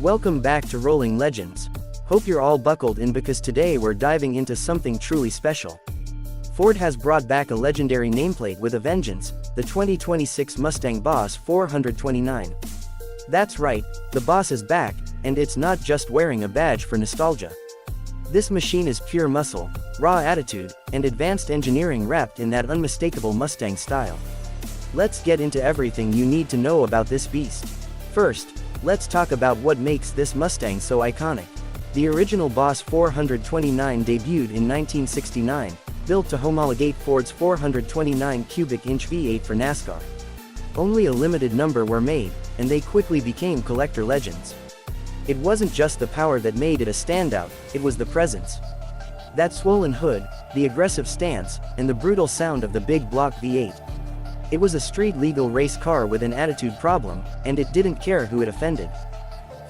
Welcome back to Rolling Legends. Hope you're all buckled in because today we're diving into something truly special. Ford has brought back a legendary nameplate with a vengeance, the 2026 Mustang Boss 429. That's right, the Boss is back, and it's not just wearing a badge for nostalgia. This machine is pure muscle, raw attitude, and advanced engineering wrapped in that unmistakable Mustang style. Let's get into everything you need to know about this beast. First, let's talk about what makes this Mustang so iconic. The original Boss 429 debuted in 1969, built to homologate Ford's 429 cubic inch V8 for NASCAR. Only a limited number were made, and they quickly became collector legends. It wasn't just the power that made it a standout, it was the presence. That swollen hood, the aggressive stance, and the brutal sound of the big block V8. It was a street-legal race car with an attitude problem, and it didn't care who it offended.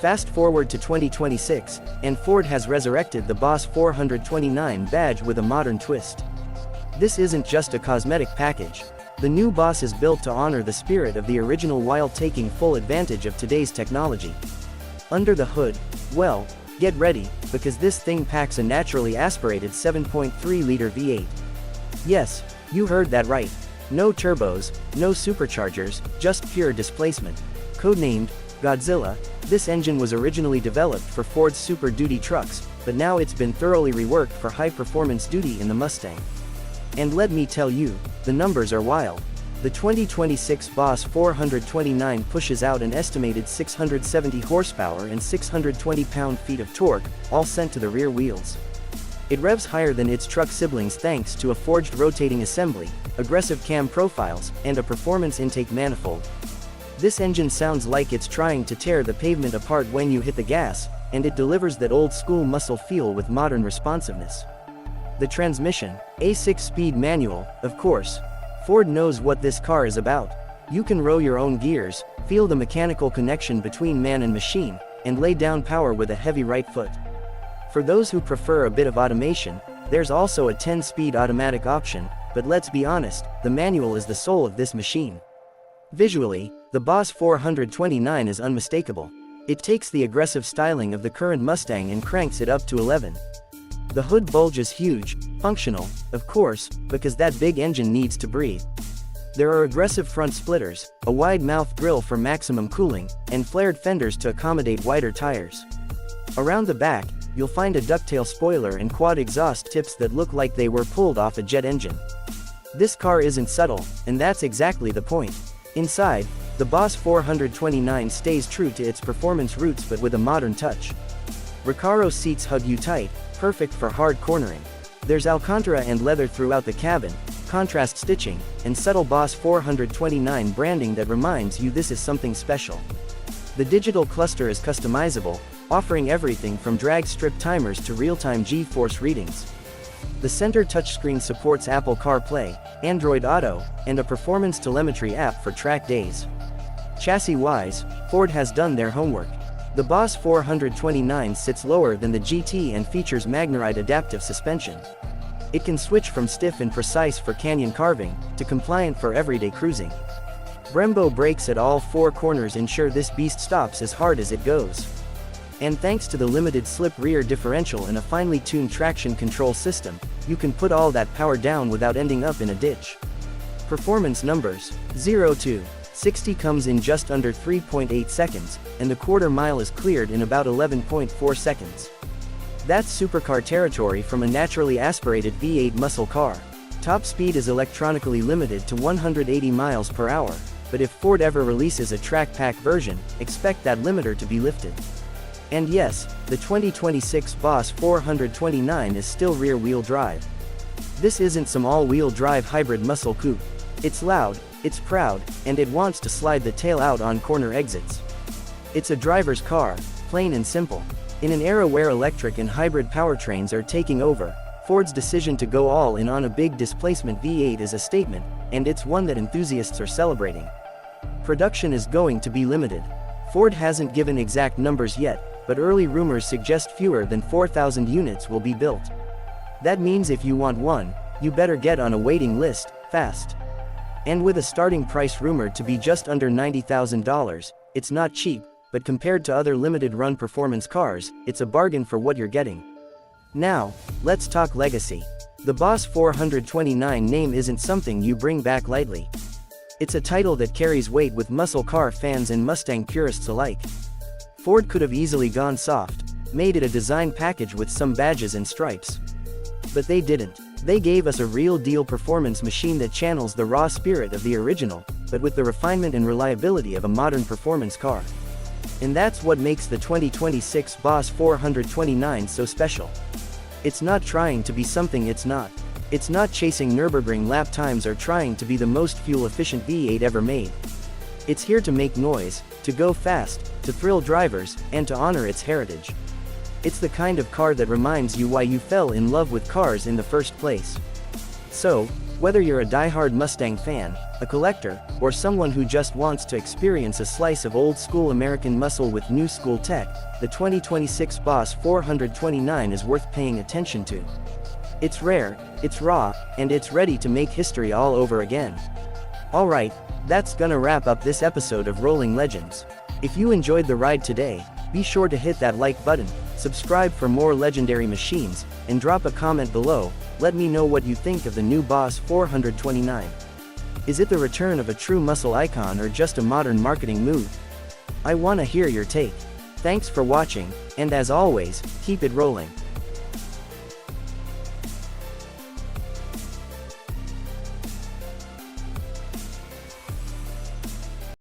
Fast forward to 2026, and Ford has resurrected the Boss 429 badge with a modern twist. This isn't just a cosmetic package. The new Boss is built to honor the spirit of the original while taking full advantage of today's technology. Under the hood, well, get ready, because this thing packs a naturally aspirated 7.3-liter V8. Yes, you heard that right. No turbos, no superchargers, just pure displacement. Codenamed Godzilla, this engine was originally developed for Ford's Super Duty trucks, but now it's been thoroughly reworked for high-performance duty in the Mustang. And let me tell you, the numbers are wild. The 2026 Boss 429 pushes out an estimated 670 horsepower and 620 pound-feet of torque, all sent to the rear wheels. It revs higher than its truck siblings thanks to a forged rotating assembly, aggressive cam profiles, and a performance intake manifold. This engine sounds like it's trying to tear the pavement apart when you hit the gas, and it delivers that old-school muscle feel with modern responsiveness. The transmission, a 6-speed manual, of course. Ford knows what this car is about. You can row your own gears, feel the mechanical connection between man and machine, and lay down power with a heavy right foot. For those who prefer a bit of automation, there's also a 10-speed automatic option, but let's be honest, the manual is the soul of this machine. Visually, the Boss 429 is unmistakable. It takes the aggressive styling of the current Mustang and cranks it up to 11. The hood bulge is huge, functional, of course, because that big engine needs to breathe. There are aggressive front splitters, a wide-mouth grille for maximum cooling, and flared fenders to accommodate wider tires. Around the back, you'll find a ducktail spoiler and quad exhaust tips that look like they were pulled off a jet engine. This car isn't subtle, and that's exactly the point. Inside, the Boss 429 stays true to its performance roots but with a modern touch. Recaro seats hug you tight, perfect for hard cornering. There's Alcantara and leather throughout the cabin, contrast stitching, and subtle Boss 429 branding that reminds you this is something special. The digital cluster is customizable, offering everything from drag strip timers to real-time G-force readings. The center touchscreen supports Apple CarPlay, Android Auto, and a performance telemetry app for track days. Chassis-wise, Ford has done their homework. The Boss 429 sits lower than the GT and features Magnerite adaptive suspension. It can switch from stiff and precise for canyon carving, to compliant for everyday cruising. Brembo brakes at all 4 corners ensure this beast stops as hard as it goes. And thanks to the limited slip rear differential and a finely tuned traction control system, you can put all that power down without ending up in a ditch. Performance numbers: 0 to 60 comes in just under 3.8 seconds, and the quarter mile is cleared in about 11.4 seconds. That's supercar territory from a naturally aspirated V8 muscle car. Top speed is electronically limited to 180 miles per hour, but if Ford ever releases a track pack version, expect that limiter to be lifted. And yes, the 2026 Boss 429 is still rear-wheel drive. This isn't some all-wheel drive hybrid muscle coupe. It's loud, it's proud, and it wants to slide the tail out on corner exits. It's a driver's car, plain and simple. In an era where electric and hybrid powertrains are taking over, Ford's decision to go all in on a big displacement V8 is a statement, and it's one that enthusiasts are celebrating. Production is going to be limited. Ford hasn't given exact numbers yet, but early rumors suggest fewer than 4,000 units will be built. That means if you want one, you better get on a waiting list, fast. And with a starting price rumored to be just under $90,000, it's not cheap, but compared to other limited-run performance cars, it's a bargain for what you're getting. Now, let's talk legacy. The Boss 429 name isn't something you bring back lightly. It's a title that carries weight with muscle car fans and Mustang purists alike. Ford could have easily gone soft, made it a design package with some badges and stripes. But they didn't. They gave us a real-deal performance machine that channels the raw spirit of the original, but with the refinement and reliability of a modern performance car. And that's what makes the 2026 Boss 429 so special. It's not trying to be something it's not. It's not chasing Nürburgring lap times or trying to be the most fuel-efficient V8 ever made. It's here to make noise, to go fast, to thrill drivers, and to honor its heritage. It's the kind of car that reminds you why you fell in love with cars in the first place. So, whether you're a die-hard Mustang fan, a collector, or someone who just wants to experience a slice of old-school American muscle with new-school tech, the 2026 Boss 429 is worth paying attention to. It's rare, it's raw, and it's ready to make history all over again. Alright, that's gonna wrap up this episode of Rolling Legends. If you enjoyed the ride today, be sure to hit that like button, subscribe for more legendary machines, and drop a comment below. Let me know what you think of the new Boss 429. Is it the return of a true muscle icon or just a modern marketing move? I wanna hear your take. Thanks for watching, and as always, keep it rolling.